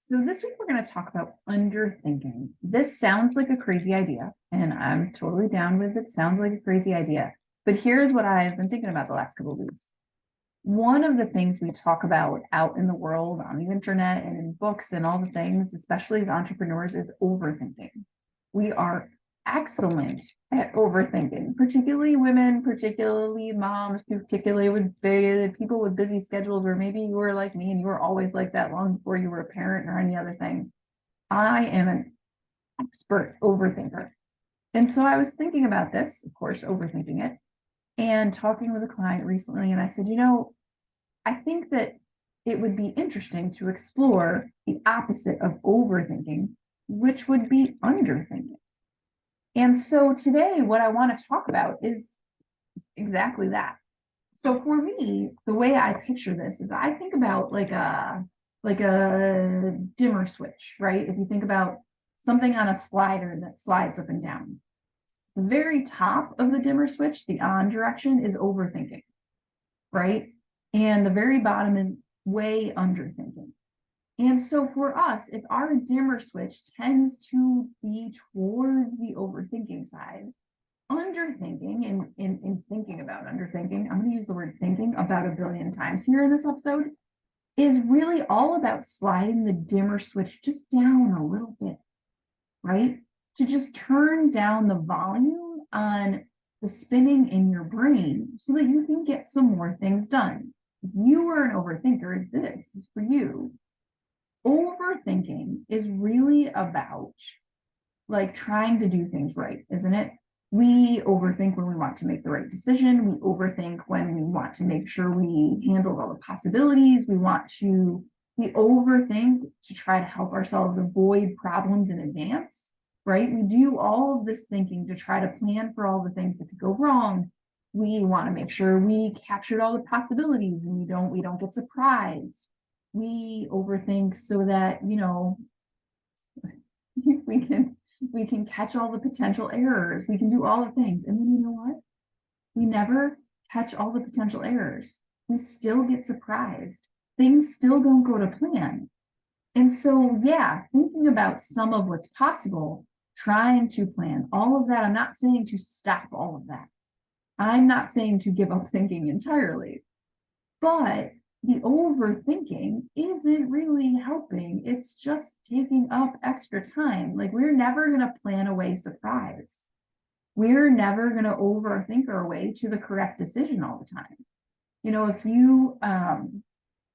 So this week we're going to talk about underthinking. This sounds like a crazy idea, and I'm totally down with it. Sounds like a crazy idea. But here's what I've been thinking about the last couple of weeks. One of the things we talk about out in the world, on the internet and in books and all the things, especially as entrepreneurs, is overthinking. We are excellent at overthinking, particularly women, particularly moms, particularly with people with busy schedules, or maybe you were like me and you were always like that long before you were a parent or any other thing. I am an expert overthinker. And so I was thinking about this, of course, overthinking it, and talking with a client recently. And I said, I think that it would be interesting to explore the opposite of overthinking, which would be underthinking. And so today, what I want to talk about is exactly that. So for me, the way I picture this is I think about like a dimmer switch, right? If you think about something on a slider that slides up and down, the very top of the dimmer switch, the on direction, is overthinking, right? And the very bottom is way underthinking. And so for us, if our dimmer switch tends to be towards the overthinking side, underthinking in thinking about underthinking, I'm going to use the word thinking about 1 billion times here in this episode, is really all about sliding the dimmer switch just down a little bit, right? To just turn down the volume on the spinning in your brain so that you can get some more things done. If you are an overthinker, this is for you. Overthinking is really about like trying to do things right, isn't it? We overthink when we want to make the right decision. We overthink when we want to make sure we handle all the possibilities. We overthink to try to help ourselves avoid problems in advance, right? We do all of this thinking to try to plan for all the things that could go wrong. We want to make sure we captured all the possibilities and we don't get surprised. We overthink so that, we can catch all the potential errors. We can do all the things. And then you know what? We never catch all the potential errors. We still get surprised. Things still don't go to plan. And so, yeah, thinking about some of what's possible, trying to plan all of that. I'm not saying to stop all of that. I'm not saying to give up thinking entirely. But the overthinking isn't really helping. It's just taking up extra time. Like we're never going to plan away surprise. We're never going to overthink our way to the correct decision all the time. If you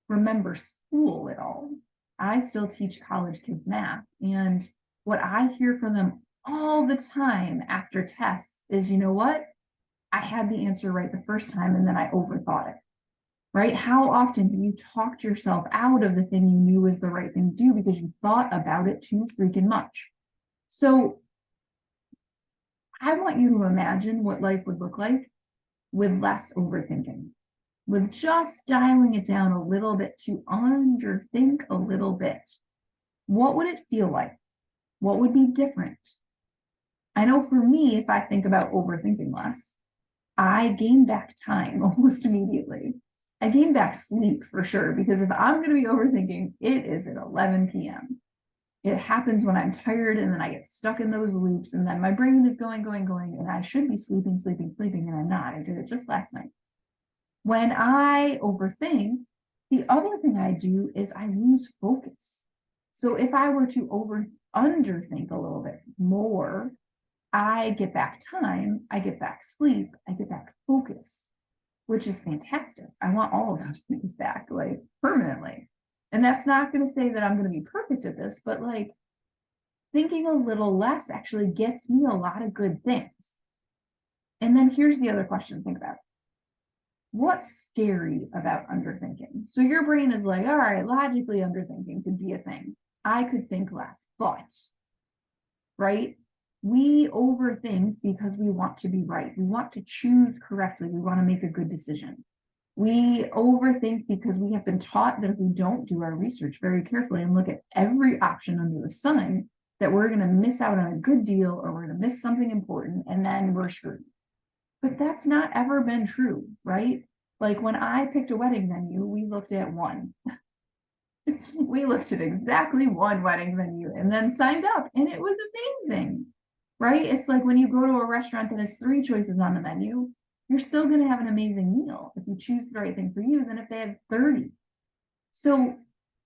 remember school at all, I still teach college kids math. And what I hear from them all the time after tests is, you know what? I had the answer right the first time and then I overthought it. Right? How often have you talked yourself out of the thing you knew was the right thing to do because you thought about it too freaking much? So I want you to imagine what life would look like with less overthinking, with just dialing it down a little bit to underthink a little bit. What would it feel like? What would be different? I know for me, if I think about overthinking less, I gain back time almost immediately. I gain back sleep for sure, because if I'm going to be overthinking, it is at 11 p.m. It happens when I'm tired and then I get stuck in those loops and then my brain is going, and I should be sleeping, and I'm not. I did it just last night. When I overthink, the other thing I do is I lose focus. So if I were to underthink a little bit more, I get back time, I get back sleep, I get back focus, which is fantastic. I want all of those things back, like permanently. And that's not going to say that I'm going to be perfect at this, but like thinking a little less actually gets me a lot of good things. And then here's the other question to think about. What's scary about underthinking? So your brain is like, all right, logically underthinking could be a thing. I could think less, but, right? We overthink because we want to be right. We want to choose correctly. We want to make a good decision. We overthink because we have been taught that if we don't do our research very carefully and look at every option under the sun, that we're going to miss out on a good deal or we're going to miss something important and then we're screwed. But that's not ever been true, right? Like when I picked a wedding venue, we looked at one. We looked at exactly one wedding venue and then signed up, and it was amazing, right? It's like when you go to a restaurant that has 3 choices on the menu, you're still going to have an amazing meal if you choose the right thing for you than if they had 30. So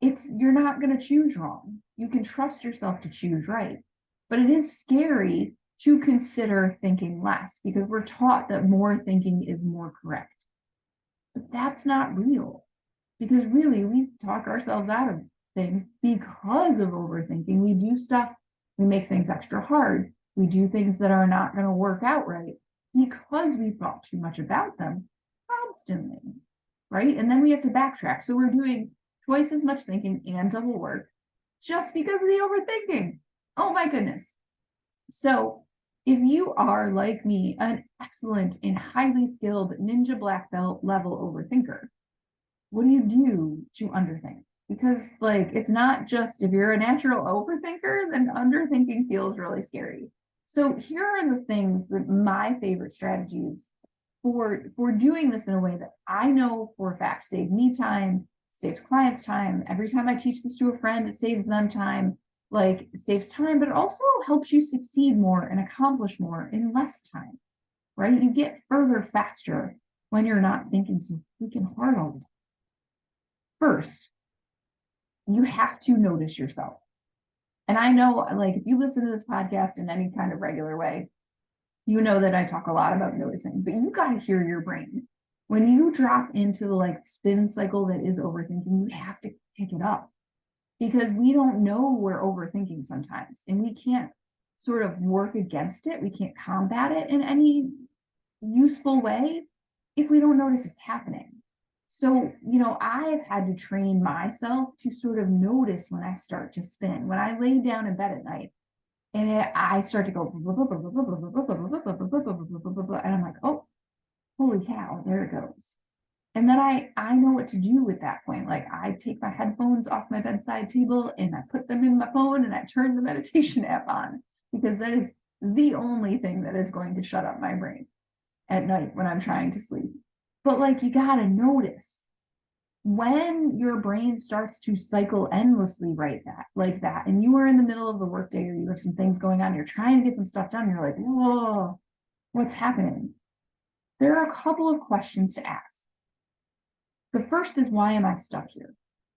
you're not going to choose wrong. You can trust yourself to choose right. But it is scary to consider thinking less because we're taught that more thinking is more correct. But that's not real, because really we talk ourselves out of things because of overthinking. We do stuff, we make things extra hard. We do things that are not going to work out right because we thought too much about them constantly, right? And then we have to backtrack. So we're doing twice as much thinking and double work just because of the overthinking. Oh my goodness. So if you are, like me, an excellent and highly skilled ninja black belt level overthinker, what do you do to underthink? Because like, it's not just, if you're a natural overthinker, then underthinking feels really scary. So here are the things that my favorite strategies for doing this in a way that I know for a fact save me time, saves clients time. Every time I teach this to a friend, it saves them time. Like, it saves time, but it also helps you succeed more and accomplish more in less time, right? You get further faster when you're not thinking so freaking hard all the time. First, you have to notice yourself. And I know, like, if you listen to this podcast in any kind of regular way, you know that I talk a lot about noticing, but you got to hear your brain. When you drop into the like spin cycle that is overthinking, you have to pick it up, because we don't know we're overthinking sometimes, and we can't sort of work against it. We can't combat it in any useful way if we don't notice it's happening. So, I've had to train myself to sort of notice when I start to spin. When I lay down in bed at night and I start to go, and I'm like, oh, holy cow, there it goes. And then I know what to do at that point. Like, I take my headphones off my bedside table and I put them in my phone and I turn the meditation app on, because that is the only thing that is going to shut up my brain at night when I'm trying to sleep. But like, you got to notice when your brain starts to cycle endlessly like that, and you are in the middle of the workday, or you have some things going on, you're trying to get some stuff done, you're like, whoa, what's happening? There are a couple of questions to ask. The first is, why am I stuck here?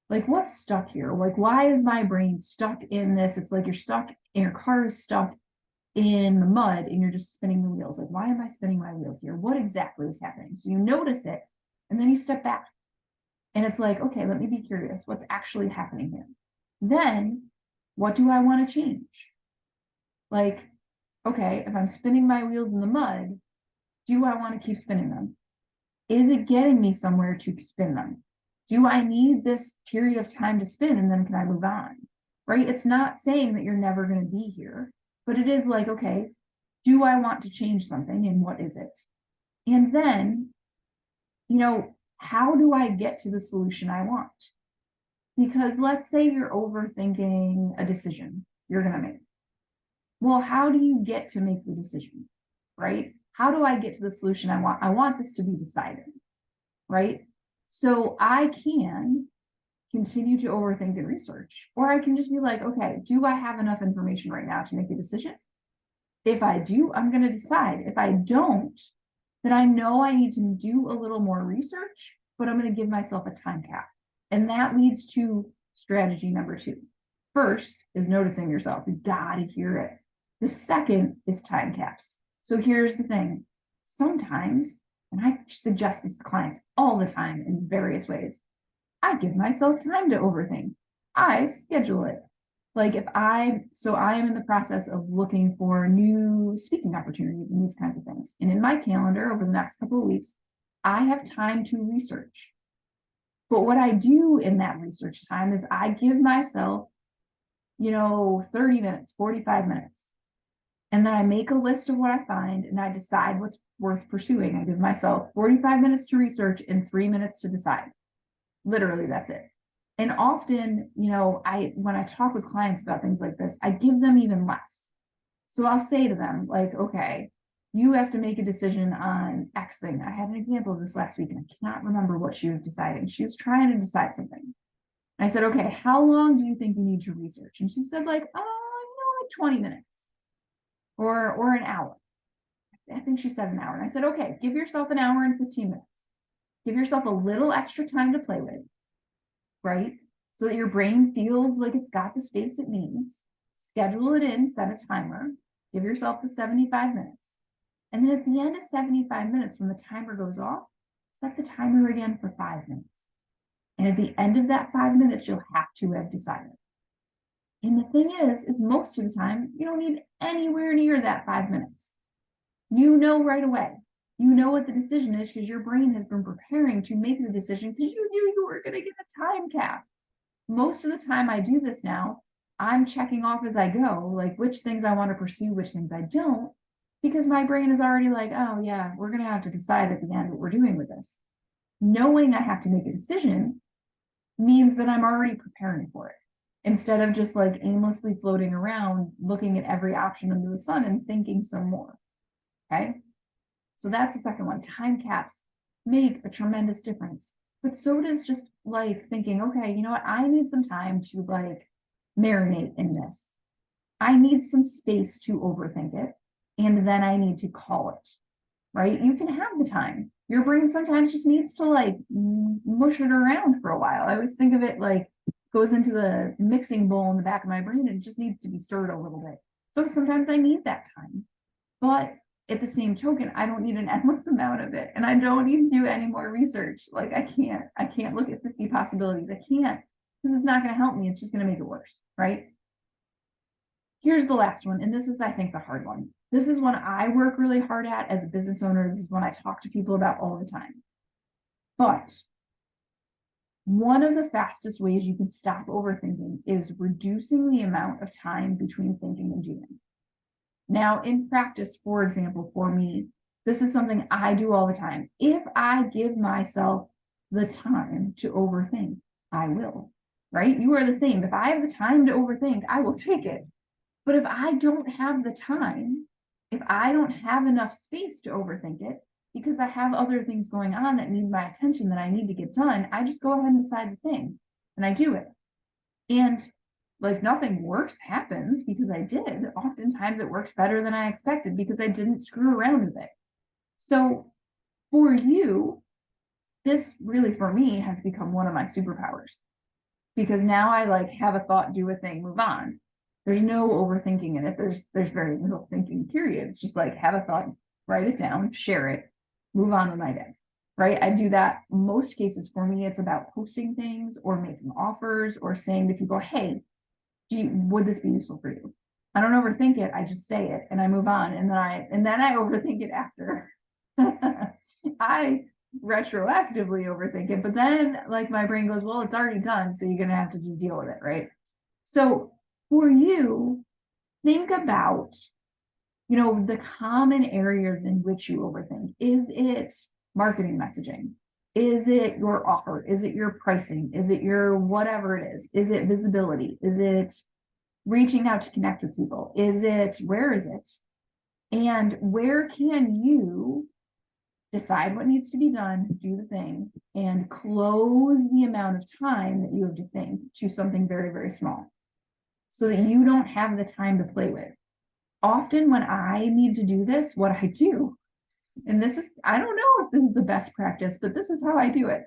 Like, what's stuck here? Like, why is my brain stuck in this? It's like you're stuck, and your car is stuck in the mud and you're just spinning the wheels. Like, why am I spinning my wheels here? What exactly is happening? So you notice it, and then you step back. And it's like, okay, let me be curious. What's actually happening here? Then, what do I want to change? Like, okay, if I'm spinning my wheels in the mud, do I want to keep spinning them? Is it getting me somewhere to spin them? Do I need this period of time to spin, and then can I move on? Right? It's not saying that you're never going to be here, but it is like, okay, do I want to change something, and what is it? And then, how do I get to the solution I want? Because let's say you're overthinking a decision you're going to make. Well, how do you get to make the decision, right? How do I get to the solution I want? I want this to be decided, right? So I can continue to overthink and research, or I can just be like, okay, do I have enough information right now to make a decision? If I do, I'm going to decide. If I don't, then I know I need to do a little more research, but I'm going to give myself a time cap. And that leads to strategy number 2. First is noticing yourself. You got to hear it. The second is time caps. So here's the thing. Sometimes, and I suggest this to clients all the time in various ways, I give myself time to overthink. I schedule it. Like, so I am in the process of looking for new speaking opportunities and these kinds of things. And in my calendar over the next couple of weeks, I have time to research. But what I do in that research time is I give myself, 30 minutes, 45 minutes. And then I make a list of what I find and I decide what's worth pursuing. I give myself 45 minutes to research and 3 minutes to decide. Literally, that's it. And often, when I talk with clients about things like this, I give them even less. So I'll say to them, like, okay, you have to make a decision on X thing. I had an example of this last week, and I cannot remember what she was deciding. She was trying to decide something. I said, okay, how long do you think you need to research? And she said like, like 20 minutes or an hour. I think she said an hour. And I said, okay, give yourself an hour and 15 minutes. Give yourself a little extra time to play with, right? So that your brain feels like it's got the space it needs. Schedule it in, set a timer, give yourself the 75 minutes. And then at the end of 75 minutes, when the timer goes off, set the timer again for 5 minutes. And at the end of that 5 minutes, you'll have to have decided. And the thing is most of the time, you don't need anywhere near that 5 minutes. You know right away. You know what the decision is because your brain has been preparing to make the decision because you knew you were going to get a time cap. Most of the time I do this now, I'm checking off as I go, like which things I want to pursue, which things I don't, because my brain is already like, oh yeah, we're going to have to decide at the end what we're doing with this. Knowing I have to make a decision means that I'm already preparing for it instead of just like aimlessly floating around, looking at every option under the sun and thinking some more. Okay. So that's the second one. Time caps make a tremendous difference. But so does just like thinking, okay, you know what? I need some time to like marinate in this. I need some space to overthink it. And then I need to call it, right? You can have the time. Your brain sometimes just needs to like mush it around for a while. I always think of it like goes into the mixing bowl in the back of my brain and it just needs to be stirred a little bit. So sometimes I need that time. But at the same token, I don't need an endless amount of it. And I don't need to do any more research. Like I can't look at 50 possibilities. I can't, because it's not going to help me. It's just going to make it worse, right? Here's the last one. And this is, I think, the hard one. This is one I work really hard at as a business owner. This is one I talk to people about all the time. But one of the fastest ways you can stop overthinking is reducing the amount of time between thinking and doing. Now, in practice, for example, for me, this is something I do all the time. If I give myself the time to overthink, I will, right? You are the same. If I have the time to overthink, I will take it. But if I don't have the time, if I don't have enough space to overthink it, because I have other things going on that need my attention that I need to get done, I just go ahead and decide the thing and I do it. And like nothing worse happens because I did. Oftentimes it works better than I expected because I didn't screw around with it. So for you, this really for me has become one of my superpowers because now I like have a thought, do a thing, move on. There's no overthinking in it. There's very little thinking, period. It's just like have a thought, write it down, share it, move on with my day. Right? I do that most cases for me. It's about posting things or making offers or saying to people, hey, would this be useful for you? I don't overthink it. I just say it and I move on. And then I overthink it after. I retroactively overthink it, but then like my brain goes, well, it's already done. So you're going to have to just deal with it. Right. So for you, think about, the common areas in which you overthink. Is it marketing messaging? Is it your offer? Is it your pricing? Is it your whatever it is? Is it visibility? Is it reaching out to connect with people? Where is it? And where can you decide what needs to be done, do the thing, and close the amount of time that you have to think to something very, very small so that you don't have the time to play with. Often when I need to do this, what I do, and this is, I don't know if this is the best practice, but this is how I do it.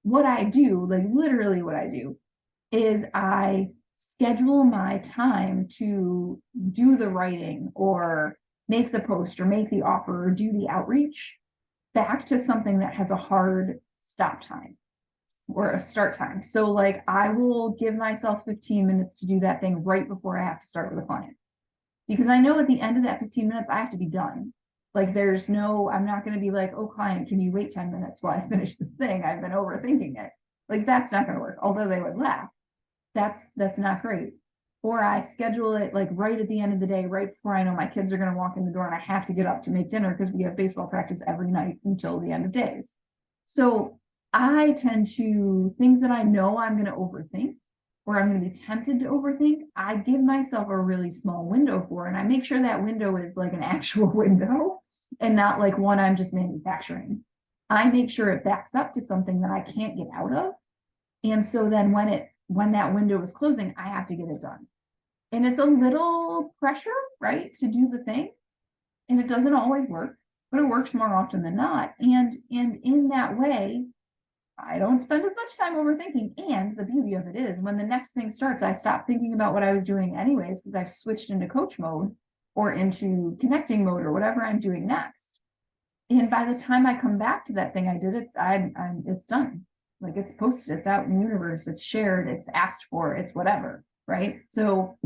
What I do, like literally what I do, is I schedule my time to do the writing or make the post or make the offer or do the outreach back to something that has a hard stop time or a start time. So like I will give myself 15 minutes to do that thing right before I have to start with a client. Because I know at the end of that 15 minutes, I have to be done. Like I'm not going to be like, oh, client, can you wait 10 minutes while I finish this thing? I've been overthinking it. Like that's not going to work. Although they would laugh. That's not great. Or I schedule it like right at the end of the day, right before I know my kids are going to walk in the door and I have to get up to make dinner because we have baseball practice every night until the end of days. So I tend to things that I know I'm going to overthink or I'm going to be tempted to overthink, I give myself a really small window for, and I make sure that window is like an actual window and not like one I'm just manufacturing. I make sure it backs up to something that I can't get out of. And so then when it when that window is closing, I have to get it done. And it's a little pressure, right, to do the thing. And it doesn't always work, but it works more often than not. And in that way, I don't spend as much time overthinking. And the beauty of it is when the next thing starts, I stop thinking about what I was doing anyways, because I've switched into coach mode or into connecting mode or whatever I'm doing next. And by the time I come back to that thing I did, it's done. Like it's posted, it's out in the universe, it's shared, it's asked for, it's whatever, right? So,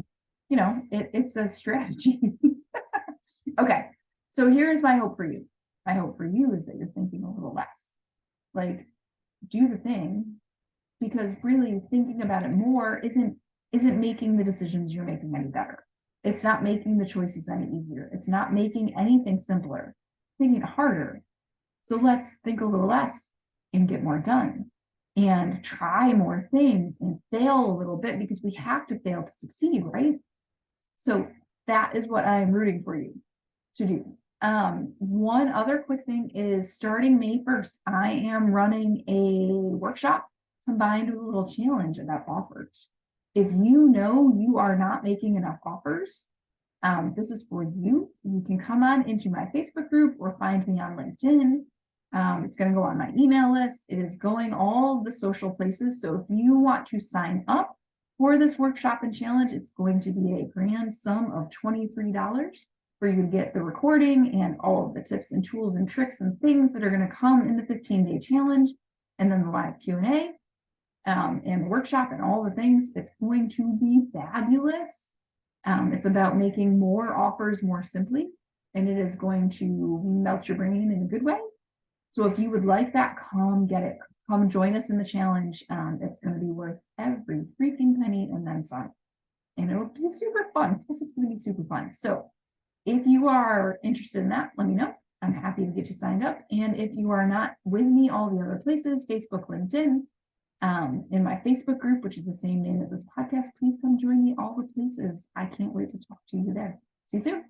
you know, it's a strategy. Okay, so here's my hope for you. My hope for you is that you're thinking a little less. Like, do the thing, because really thinking about it more isn't making the decisions you're making any better. It's not making the choices any easier. It's not making anything simpler. It's making it harder. So let's think a little less and get more done and try more things and fail a little bit, because we have to fail to succeed, right? So that is what I'm rooting for you to do. One other quick thing is starting May 1st, I am running a workshop combined with a little challenge about offers. If you know you are not making enough offers, this is for you. You can come on into my Facebook group or find me on LinkedIn. It's going to go on my email list. It is going all the social places. So if you want to sign up for this workshop and challenge, it's going to be a grand sum of $23 for you to get the recording and all of the tips and tools and tricks and things that are going to come in the 15-day challenge, and then the live Q&A and the workshop and all the things. It's going to be fabulous. It's about making more offers more simply, and it is going to melt your brain in a good way. So if you would like that, come get it. Come join us in the challenge. It's going to be worth every freaking penny and then some. And it'll be super fun. Plus, it's going to be super fun. So if you are interested in that, let me know. I'm happy to get you signed up. And if you are not with me, all the other places, Facebook, LinkedIn, in my Facebook group, which is the same name as this podcast, please come join me all the places. I can't wait to talk to you there. See you soon.